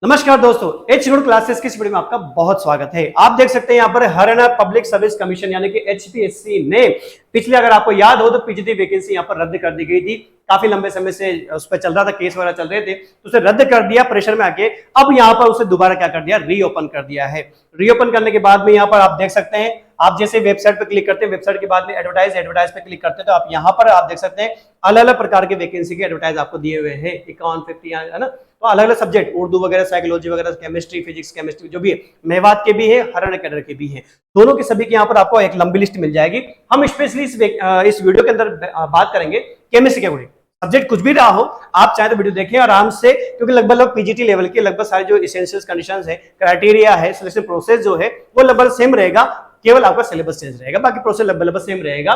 नमस्कार दोस्तों, H classes की इस वीडियो में आपका बहुत स्वागत है। आप देख सकते हैं यहाँ पर हरियाणा पब्लिक सर्विस कमीशन यानी कि एचपीएससी ने पिछले, अगर आपको याद हो तो पीजीटी वैकेंसी यहाँ पर रद्द कर दी गई थी। काफी लंबे समय से उस पर चल रहा था, केस वगैरह चल रहे थे, तो उसे रद्द कर दिया प्रेशर में आके। अब यहाँ पर उसे दोबारा क्या कर दिया, रीओपन कर दिया है। रीओपन करने के बाद में यहाँ पर आप देख सकते हैं, आप जैसे वेबसाइट पे क्लिक करते हैं, वेबसाइट के बाद में एडवर्टाइज पे क्लिक करते हैं, तो आप यहाँ पर आप देख सकते हैं अलग अलग प्रकार के वैकेंसी के एडवर्टाइज आपको दिए हुए हैं 51-50 है ना। तो अलग अलग सब्जेक्ट, उर्दू वगैरह, साइकोलॉजी वगैरह, केमिस्ट्री, फिजिक्स, केमिस्ट्री जो भी है, मेवात के भी है, हरियाणा कैडर के भी है, दोनों के सभी के यहाँ पर आपको एक लंबी लिस्ट मिल जाएगी। हम स्पेशली इस वीडियो के अंदर बात करेंगे केमिस्ट्री के अकॉर्डिंग। सब्जेक्ट कुछ भी रहा हो, आप चाहे तो वीडियो देखें आराम से, क्योंकि लगभग पीजीटी लेवल के लगभग सारे जो एसेंशियल कंडीशंस है, क्राइटेरिया है, सिलेक्शन प्रोसेस जो है वो लगभग सेम रहेगा, केवल आपका सिलेबस चेंज रहेगा, बाकी प्रोसेस लगभग सेम रहेगा।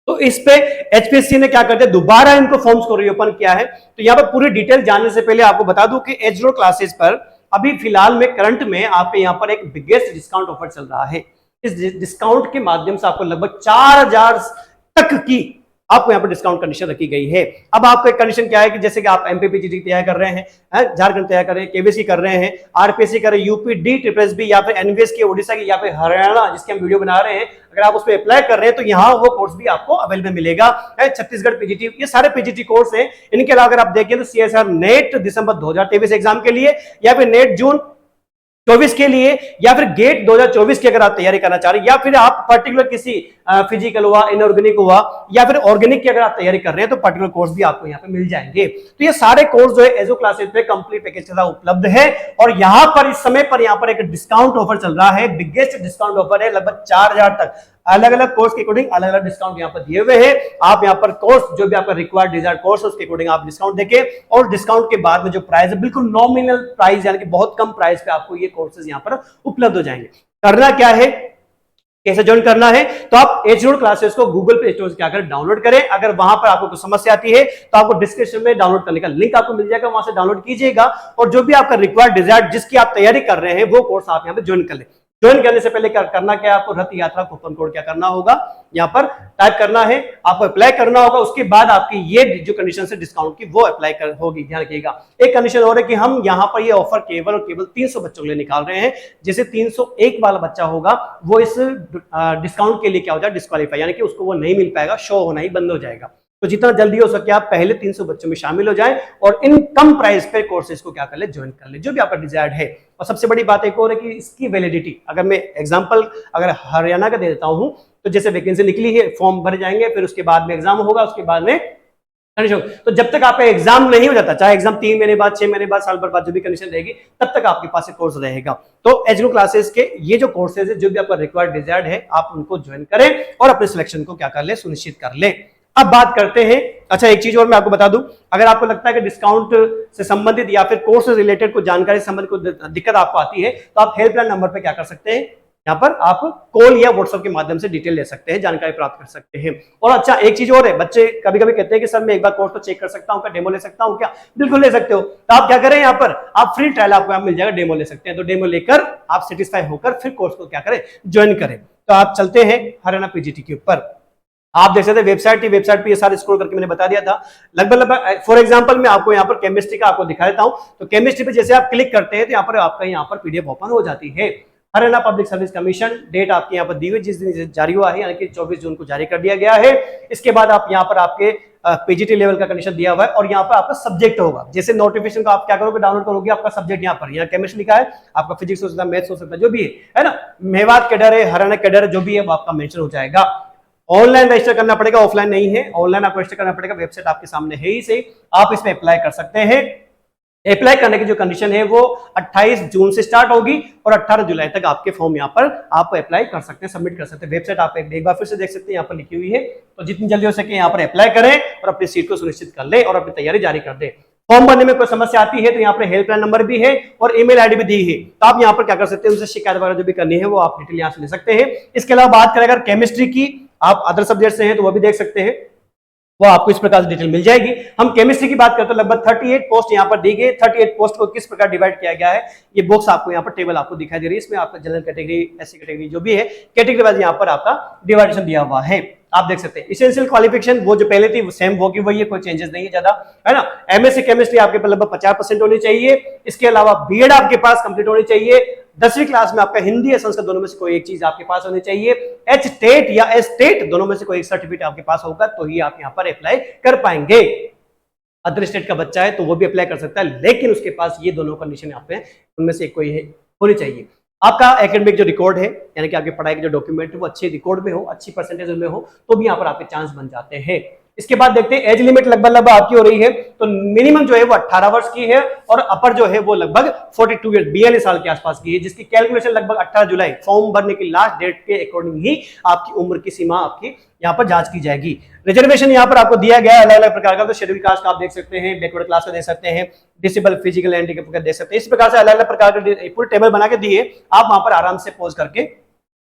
तो इस पे एचपीएससी ने क्या करते हैं, दोबारा इनको फॉर्म्स को रीओपन किया है। तो यहाँ पर पूरी डिटेल जानने से पहले आपको बता दूं कि एच क्लासेस पर अभी फिलहाल में करंट में आपके यहाँ पर एक बिगेस्ट डिस्काउंट ऑफर चल रहा है। इस डिस्काउंट के माध्यम से आपको लगभग 4000 तक की आपको यहाँ पर डिस्काउंट कंडीशन रखी गई है। अब आपको एक कंडीशन क्या है कि जैसे कि आप एमपीपीजीटी तैयार कर रहे हैं, झारखंड तैयार कर रहे हैं, केबीसी कर रहे हैं, आरपीएससी कर रहे हैं, यूपी डी ट्रिपल या फिर एनवीएस की, ओडिशा की, या फिर हरियाणा जिसके हम वीडियो बना रहे हैं, अगर आप उस पर अप्लाई कर रहे हैं तो यहाँ वो कोर्स भी आपको अवेलेबल मिलेगा। छत्तीसगढ़ पीजीटी, ये सारे पीजीटी कोर्स हैं। इनके अलावा अगर आप देखें तो सीएसआर नेट दिसंबर 2023 एग्जाम के लिए, या फिर नेट जून 24 के लिए, या फिर गेट 2024 की अगर आप तैयारी करना चाह रहे हैं, या फिर आप पर्टिकुलर किसी फिजिकल हुआ, इनऑर्गेनिक हुआ, या फिर ऑर्गेनिक की अगर आप तैयारी कर रहे हैं, तो पर्टिकुलर कोर्स भी आपको यहाँ पे मिल जाएंगे। तो ये सारे कोर्स जो है एजो क्लासेस पे कंप्लीट पैकेज के साथ उपलब्ध है। और यहाँ पर इस समय पर यहाँ पर एक डिस्काउंट ऑफर चल रहा है, बिगेस्ट डिस्काउंट ऑफर है, लगभग 4000 तक अलग अलग कोर्स के अकॉर्डिंग अलग अलग डिस्काउंट यहाँ पर दिए हुए हैं। आप यहाँ पर कोर्स जो भी आपका रिक्वायर्ड डिजायर्ड कोर्स है उसके अकॉर्डिंग आप डिस्काउंट देके, और डिस्काउंट के बाद में जो प्राइस है बिल्कुल नॉमिनल प्राइस यानी कि बहुत कम प्राइस पे आपको ये कोर्सेज यहाँ पर उपलब्ध हो जाएंगे। करना क्या है, कैसे ज्वाइन करना है, तो आप एच क्लासेस को गूगल प्ले स्टोर से क्या करें, डाउनलोड करें। अगर वहां पर आपको कुछ समस्या आती है तो आपको डिस्क्रिप्शन में डाउनलोड करने का लिंक आपको मिल जाएगा, वहां से डाउनलोड कीजिएगा, और जो भी आपका रिक्वायर्ड डिजायर्ड जिसकी आप तैयारी कर रहे हैं वो कोर्स आप यहाँ पे ज्वाइन कर ले। ज्वाइन करने से पहले क्या करना, क्या आपको रथ यात्रा कूपन कोड क्या करना होगा, यहाँ पर टाइप करना है, आपको अप्लाई करना होगा। उसके बाद आपकी ये जो कंडीशन है डिस्काउंट की वो अप्लाई होगी। ध्यान रखिएगा, एक कंडीशन और है कि हम यहाँ पर ये ऑफर केवल और केवल 300 बच्चों के लिए निकाल रहे हैं। जैसे 301 वाला बच्चा होगा वो इस डिस्काउंट के लिए क्या हो जाए, डिस्क्वालीफाई, यानी कि उसको वो नहीं मिल पाएगा, शो होना ही बंद हो जाएगा। तो जितना जल्दी हो सके आप पहले 300 बच्चों में शामिल हो जाएं और इन कम प्राइस पे कोर्सेज को क्या कर ले, ज्वाइन कर ले, जो भी आपका डिजायर्ड है। और सबसे बड़ी बात एक और है कि इसकी वैलिडिटी, अगर मैं एग्जांपल अगर हरियाणा का दे देता हूं, तो जैसे वैकेंसी निकली है, फॉर्म भर जाएंगे, फिर उसके बाद में एग्जाम होगा, उसके बाद में कंडीशन, तो जब तक आपका एग्जाम नहीं हो जाता, चाहे एग्जाम 3 महीने बाद, 6 महीने बाद, साल भर बाद, जो भी कंडीशन रहेगी, तब तक आपके पास कोर्स रहेगा। तो एच क्लासेस के ये जो कोर्सेज है, जो भी आपका रिक्वायर्ड डिजायर्ड है, आप उनको ज्वाइन करें और अपने सिलेक्शन को क्या कर ले, सुनिश्चित कर ले। अब बात करते हैं, अच्छा एक चीज और मैं आपको बता दूं, अगर आपको लगता है कि डिस्काउंट से संबंधित या फिर कोर्स से रिलेटेड कोई जानकारी से संबंधित कोई दिक्कत आपको आती है, तो आप हेल्पलाइन नंबर पे क्या कर सकते हैं, यहाँ पर आप कॉल या व्हाट्सएप के माध्यम से डिटेल ले सकते हैं, जानकारी प्राप्त कर सकते हैं। और अच्छा एक चीज और है, बच्चे कभी कभी कहते हैं कि सर मैं एक बार कोर्स तो चेक कर सकता हूँ क्या, डेमो ले सकता हूँ क्या? बिल्कुल ले सकते हो। तो आप क्या करें, यहाँ पर आप फ्री ट्रायल आपको यहाँ मिल जाएगा, डेमो ले सकते हैं। तो डेमो लेकर आप सेटिस्फाई होकर फिर कोर्स को क्या करें, ज्वाइन करें। तो आप चलते हैं हरियाणा पीजीटी के ऊपर। आप देख सकते हैं वेबसाइट पे ये सारे स्क्रॉल करके मैंने बता दिया था। लगभग फॉर एग्जांपल मैं आपको यहाँ पर केमिस्ट्री का आपको दिखा देता हूँ। तो केमिस्ट्री पे जैसे आप क्लिक करते हैं तो यहाँ पर आपका यहाँ पर पीडीएफ ओपन हो जाती है। Haryana public service commission, date आपकी यहाँ पर दी हुई जिस दिन जारी हुआ है, यानी कि 24 जून को जारी कर दिया गया है। इसके बाद आप यहाँ पर आपके पीजीटी लेवल का कंडीशन दिया हुआ है, और यहाँ पर आपका सब्जेक्ट होगा। जैसे नोटिफिकेशन को आप क्या करोगे, डाउनलोड करोगे, आपका सब्जेक्ट यहाँ पर, यहाँ केमिस्ट्री लिखा है, आपका फिजिक्स हो सकता है, मैथ्स हो सकता है, जो भी है ना, मेवात कैडर है, हरियाणा कैडर जो भी है वो आपका मेंशन हो जाएगा। ऑनलाइन रजिस्टर करना पड़ेगा, ऑफलाइन नहीं है, ऑनलाइन आपको रजिस्टर करना पड़ेगा। वेबसाइट आपके सामने है ही से, आप इसमें अप्लाई कर सकते हैं। अप्लाई करने की जो कंडीशन है वो 28 जून से स्टार्ट होगी और 18 जुलाई तक आपके फॉर्म यहाँ पर आप अप्लाई कर सकते हैं, सबमिट कर सकते हैं। वेबसाइट आप एक बार फिर से देख सकते हैं, यहाँ पर लिखी हुई है। तो जितनी जल्दी हो सके यहाँ पर अप्लाई करें और अपनी सीट को सुनिश्चित कर ले और अपनी तैयारी जारी कर दे। फॉर्म भरने में कोई समस्या आती है तो यहाँ पर हेल्पलाइन नंबर भी है और ईमेल आईडी भी दी है, तो आप यहाँ पर क्या कर सकते हैं, उनसे शिकायत वगैरह जो भी करनी है वो आप डिटेल यहाँ से ले सकते हैं। इसके अलावा बात करें अगर केमिस्ट्री की, आप अदर सब्जेक्ट से हैं तो वो भी देख सकते हैं, वो आपको इस प्रकार से डिटेल मिल जाएगी। हम केमिस्ट्री की बात करते हैं, लगभग 38 पोस्ट यहाँ पर दी गई। 38 पोस्ट को किस प्रकार डिवाइड किया गया है, ये बॉक्स आपको यहाँ पर टेबल आपको दिखाई दे रही है। इसमें आपका जनरल कैटेगरी, एससी कैटेगरी जो भी है, कैटेगरी वाइज यहाँ पर आपका डिवाइडेशन दिया हुआ है। आप देख सकते हैं एसेंशियल क्वालिफिकेशन वो जो पहले थी सेम वो की वही है, कोई चेंजेस नहीं है ज्यादा, है ना। एमएससी केमिस्ट्री आपके पास लगभग 50% होनी चाहिए। इसके अलावा बीएड आपके पास कंप्लीट होनी चाहिए। 10वीं क्लास में आपका हिंदी या संस्कृत दोनों में से कोई एक चीज आपके पास होनी चाहिए। एच टेट या एस टेट दोनों में से कोई एक सर्टिफिकेट आपके पास होगा तो ही आप यहां पर अप्लाई कर पाएंगे। अदर स्टेट का बच्चा है तो वो भी अप्लाई कर सकता है, लेकिन उसके पास ये दोनों कंडीशन यहाँ पे उनमें से कोई होनी चाहिए। आपका एकेडमिक जो रिकॉर्ड है यानी कि आपकी पढ़ाई के जो डॉक्यूमेंट है वो अच्छे रिकॉर्ड में हो, अच्छी परसेंटेज में हो, तो भी यहाँ पर आपके चांस बन जाते हैं। इसके बाद देखते हैं एज लिमिट लगभग आपकी हो रही है, तो मिनिमम जो है वो 18 वर्ष की है और अपर जो है वो लगभग 42 ईयर 42 साल के आसपास की है, जिसकी कैलकुलेशन लगभग 18 जुलाई फॉर्म भरने की लास्ट डेट के अकॉर्डिंग ही आपकी उम्र की सीमा आपकी यहाँ पर जांच की जाएगी। रिजर्वेशन यहाँ पर आपको दिया गया है अलग अलग प्रकार का, तो शेड्यूल कास्ट का आप देख सकते हैं, बैकवर्ड क्लास का देख सकते हैं, डिसेबल फिजिकल हैंडीकैप का देख सकते हैं। इस प्रकार से अलग अलग प्रकार के पूरे टेबल बना के दिए, आप वहां पर आराम से पॉज करके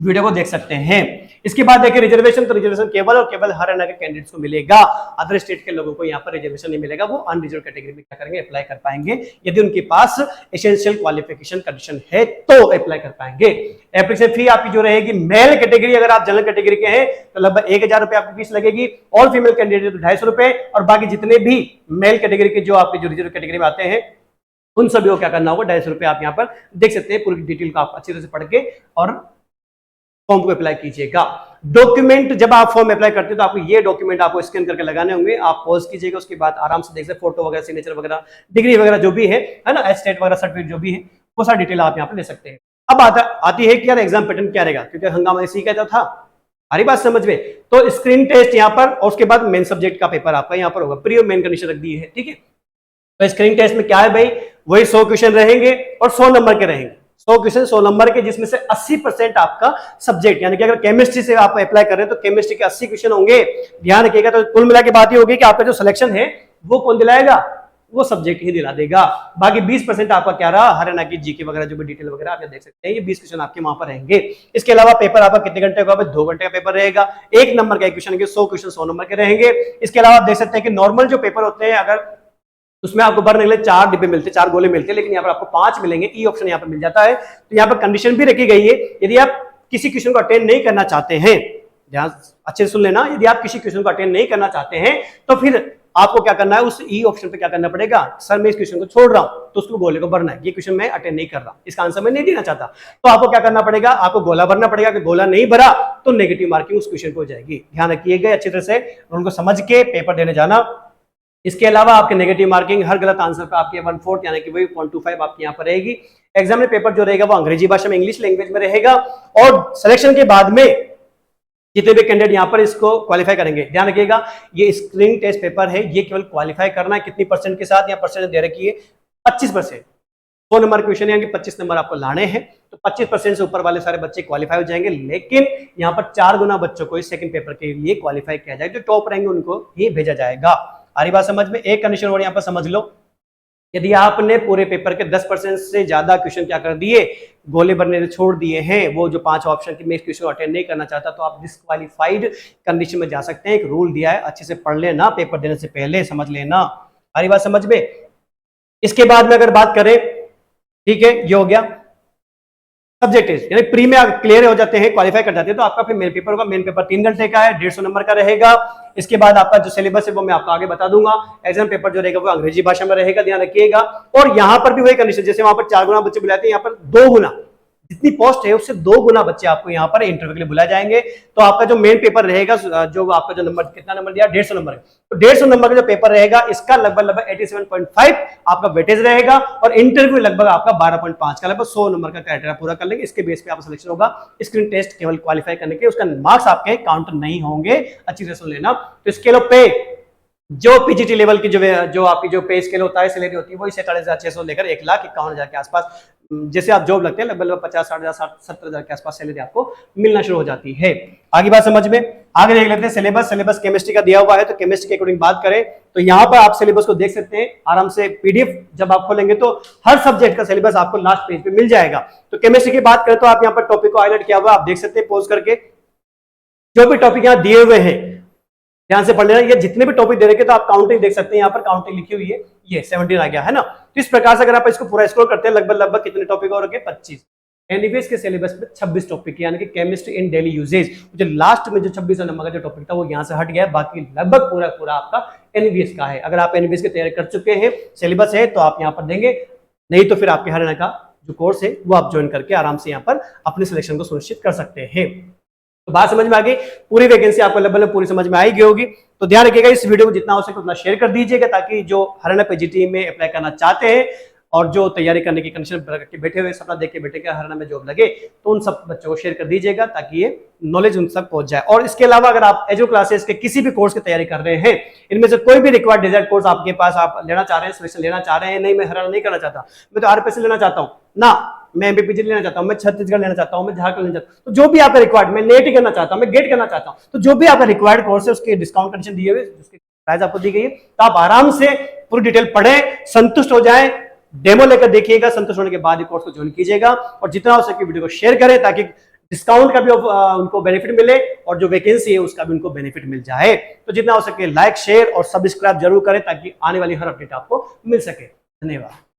वीडियो को देख सकते हैं। इसके बाद देखिए रिजर्वेशन, तो रिजर्वेशन केवल और केवल हरियाणा के कैंडिडेट्स को मिलेगा, अदर स्टेट के लोगों को यहाँ पर रिजर्वेशन नहीं मिलेगा। वो अनरिजर्व कैटेगरी में क्या करेंगे, अप्लाई कर पाएंगे यदि उनके पास एसेंशियल क्वालिफिकेशन कंडीशन है तो अप्लाई कर पाएंगे। एप्लीकेशन फी आपकी जो रहेगी, मेल कैटेगरी अगर आप जनरल कैटेगरी के हैं तो लगभग 1000 रुपए आपकी फीस लगेगी, ऑल फीमेल कैंडिडेट तो 250 रुपए, और बाकी जितने भी मेल कैटेगरी के जो आपके जो रिजर्व कैटेगरी में आते हैं उन सभी को क्या करना होगा, 250 रुपए आप यहाँ पर देख सकते हैं। पूरी डिटेल को आप अच्छी तरह से पढ़ के और फॉर्म को अप्लाई कीजिएगा। डॉक्यूमेंट जब आप फॉर्म अप्लाई करते हैं तो आपको ये डॉक्यूमेंट आपको स्कैन करके लगाने होंगे, आप पॉज कीजिएगा, उसके बाद आराम से देख सकते फोटो वगैरह, सिग्नेचर वगैरह, डिग्री वगैरह जो भी है ना, स्टेट वगैरह सर्टिफिकेट जो भी है वो सारी डिटेल आप यहाँ पे ले सकते हैं। अब आती है कि यार एग्जाम पैटर्न क्या रहेगा, क्योंकि हंगामा इसी कहता था, हरी बात समझ में। तो स्क्रीन टेस्ट यहाँ पर और उसके बाद मेन सब्जेक्ट का पेपर आपका यहाँ पर होगा, प्री और मेन कंडीशन रख दी है, ठीक है। तो स्क्रीन टेस्ट में क्या है भाई, वही 100 क्वेश्चन रहेंगे और 100 नंबर के रहेंगे, 100 क्वेश्चन 100 नंबर के, जिसमें से 80% आपका सब्जेक्ट, यानी कि अगर केमिस्ट्री से आप अप्लाई कर रहे हैं तो केमिस्ट्री के 80 क्वेश्चन होंगे। ध्यान रखिएगा, तो कुल मिला के बात ये होगी कि आपका जो सिलेक्शन है वो कौन दिलाएगा, वो सब्जेक्ट ही दिला देगा। बाकी 20% आपका क्या रहा, हरियाणा की जीके वगैरह जो भी डिटेल वगैरह आप देख सकते हैं, ये 20 क्वेश्चन आपके वहां पर रहेंगे। इसके अलावा पेपर आपका कितने घंटे का, 2 घंटे का पेपर रहेगा, 1 नंबर का क्वेश्चन के 100 क्वेश्चन 100 नंबर के रहेंगे। इसके अलावा आप देख सकते हैं कि नॉर्मल जो पेपर होते हैं, अगर उसमें आपको भरने के लिए 4 डिब्बे मिलते हैं, 4 गोले मिलते हैं, लेकिन यहाँ पर आपको 5 मिलेंगे, ई ऑप्शन यहाँ पर मिल जाता है। तो यहाँ पर कंडीशन भी रखी गई है, यदि आप किसी क्वेश्चन को अटेंड नहीं करना चाहते हैं, ध्यान अच्छे से सुन लेना, यदि आप किसी क्वेश्चन को अटेंड नहीं करना चाहते हैं तो फिर आपको क्या करना है, उस ई ऑप्शन पे क्या करना पड़ेगा, सर मैं इस क्वेश्चन को छोड़ रहा हूं तो उसको गोले को भरना है, ये क्वेश्चन मैं अटेंड नहीं कर रहा, इसका आंसर मैं नहीं देना चाहता, तो आपको क्या करना पड़ेगा, आपको गोला भरना पड़ेगा। कि गोला नहीं भरा तो नेगेटिव मार्किंग उस क्वेश्चन को हो जाएगी। ध्यान रखिएगा अच्छी तरह से, उनको समझ के पेपर देने जाना। इसके अलावा आपके नेगेटिव मार्किंग हर गलत आंसर पर आपकी 1/4 यानी कि वही 0.25 आपकी यहाँ पर रहेगी। एग्जाम में पेपर जो रहेगा वो अंग्रेजी भाषा में, इंग्लिश लैंग्वेज में रहेगा, और सिलेक्शन के बाद में जितने भी कैंडिडेट यहाँ पर इसको क्वालिफाई करेंगे, ध्यान रखिएगा ये स्क्रीनिंग टेस्ट पेपर है, ये केवल क्वालिफाई करना है कितनी परसेंट के साथ, या परसेंट दे रखी है 25%, 100 नंबर क्वेश्चन है, 25 नंबर आपको लाने हैं, तो 25% से ऊपर वाले सारे बच्चे क्वालिफाई हो जाएंगे। लेकिन यहाँ पर 4 गुना बच्चों को इस सेकंड पेपर के लिए क्वालिफाई किया जाएगा, जो टॉप रहेंगे उनको ही भेजा जाएगा। आ रही बात समझ में। एक कंडीशन और यहाँ पर समझ लो, यदि आपने पूरे पेपर के 10% से ज्यादा क्वेश्चन क्या कर दिए, गोले भरने से छोड़ दिए हैं, वो जो 5 ऑप्शन की मैं इस क्वेश्चन अटेंड नहीं करना चाहता, तो आप डिस्क्वालीफाइड कंडीशन में जा सकते हैं। एक रूल दिया है, अच्छे से पढ़ लेना, पेपर देने से पहले समझ लेना। आ रही बात समझ में। इसके बाद में अगर बात करें, ठीक है, ये हो गया सब्जेक्ट टेस्ट, यानी प्री में क्लियर हो जाते हैं, क्वालिफाई कर जाते हैं, तो आपका फिर मेन पेपर होगा। मेन पेपर 3 घंटे का है, 150 नंबर का रहेगा। इसके बाद आपका जो सिलेबस है वो मैं आपको आगे बता दूंगा। एग्जाम पेपर जो रहेगा वो अंग्रेजी भाषा में रहेगा, ध्यान रखिएगा। और यहाँ पर भी वही कंडीशन, जैसे वहां पर 4 गुना बच्चे बुलाते हैं, यहाँ पर 2 गुना, जितनी पोस्ट है उससे 2 गुना बच्चे आपको यहाँ पर इंटरव्यू के लिए बुलाए जाएंगे। तो आपका जो मेन पेपर रहेगा, जो आपका जो नंबर, कितना नंबर दिया, 150 नंबर, तो 150 नंबर का जो पेपर रहेगा, इसका लगभग 87.5 आपका वेटेज रहेगा, और इंटरव्यू लगभग आपका 12.5 का, लगभग 100 नंबर का क्राइटेरिया पूरा कर लेंगे। इसके बेस पे आपका सिलेक्शन होगा। स्क्रीन टेस्ट केवल क्वालिफाई करने के, उसका मार्क्स आपके काउंट नहीं होंगे, अच्छी तरह सुन लेना। तो स्केल ऑफ पे जो पीजीटी लेवल की जो आपकी जो पे स्केल होता है, सैलरी होती है, वो 47,600 लेकर 1,51,000 के आसपास, जैसे आप जॉब लगते हैं लगभग 50, 60,000, 70,000 के आसपास सैलरी आपको मिलना शुरू हो जाती है। आगे बात समझ में। आगे देख लेते हैं सिलेबस केमिस्ट्री का दिया हुआ है, तो केमिस्ट्री के अकॉर्डिंग बात करें तो यहाँ पर आप सिलेबस को देख सकते हैं आराम से। पीडीएफ जब आप खोलेंगे तो हर सब्जेक्ट का सिलेबस आपको लास्ट पेज पे मिल जाएगा। तो केमिस्ट्री की बात करें तो आप यहाँ पर टॉपिक को हाईलाइट किया हुआ आप देख सकते हैं, पॉज करके जो भी टॉपिक यहाँ दिए हुए हैं ध्यान से पढ़ लेना। ये जितने भी टॉपिक दे रखे तो आप काउंटिंग देख सकते हैं, यहाँ पर काउंटिंग लिखी हुई है, ये 17 आ गया है ना। तो इस प्रकार से अगर आप इसको पूरा स्क्रॉल करते हैं, लगभग कितने टॉपिक और 25 एनईवीएस के सिलेबस में 26 टॉपिक यानी कि केमिस्ट्री इन डेली यूजेज, जो लास्ट में जो 26 नंबर का जो टॉपिक था वो यहाँ से हट गया है, बाकी लगभग पूरा पूरा आपका एनईवीएस का है। अगर आप एनईवीएस की तैयारी कर चुके हैं, सिलेबस है, तो आप यहाँ पर देंगे, नहीं तो फिर आपके हरियाणा का जो कोर्स है वो आप ज्वाइन करके आराम से यहाँ पर अपने सिलेक्शन को सुनिश्चित कर सकते हैं। तो बात समझ में आ गई, पूरी वैकेंसी आपको लगभग पूरी समझ में आई गई होगी। तो ध्यान रखिएगा, इस वीडियो को जितना हो सके उतना शेयर कर दीजिएगा, ताकि जो हरियाणा पीजीटी में अप्लाई करना चाहते हैं और जो तैयारी करने की कंडीशन के बैठे हुए, सपना देख के बैठे कि हरियाणा में जॉब लगे, तो उन सब बच्चों को शेयर कर दीजिएगा ताकि ये नॉलेज उन तक पहुंच जाए। और इसके अलावा अगर आप एजो क्लासेस के किसी भी कोर्स की तैयारी कर रहे हैं, इनमें से कोई भी रिक्वायर्ड डिजायर्ड कोर्स आपके पास आप लेना चाह रहे हैं, सिलेक्शन लेना चाह रहे हैं, नहीं मैं हरियाणा नहीं करना चाहता, मैं तो आरपीएससी लेना चाहता हूँ ना, मैं एमपीपीजी लेना चाहता हूँ, मैं छत्तीसगढ़ लेना चाहता हूँ, मैं झारखंड लेना चाहता हूँ, तो जो भी आपका रिक्वायर्ड, मैं नेट करना चाहता हूँ, मैं गेट करना चाहता हूँ, तो जो भी आपका रिक्वायर्ड कोर्स है उसके डिस्काउंट कंडीशन दिए हुए, जिसकी प्राइस आपको दी गई है, तो आप आराम से पूरी डिटेल पढ़ें, संतुष्ट हो जाएं, डेमो लेकर देखिएगा, संतुष्ट होने के बाद ये कोर्स को ज्वाइन कीजिएगा और जितना हो सके वीडियो को शेयर करें ताकि डिस्काउंट का भी उनको बेनिफिट मिले और जो वैकेंसी है उसका भी उनको बेनिफिट मिल जाए। तो जितना हो सके लाइक, शेयर और सब्सक्राइब जरूर करें ताकि आने वाली हर अपडेट आपको मिल सके। धन्यवाद।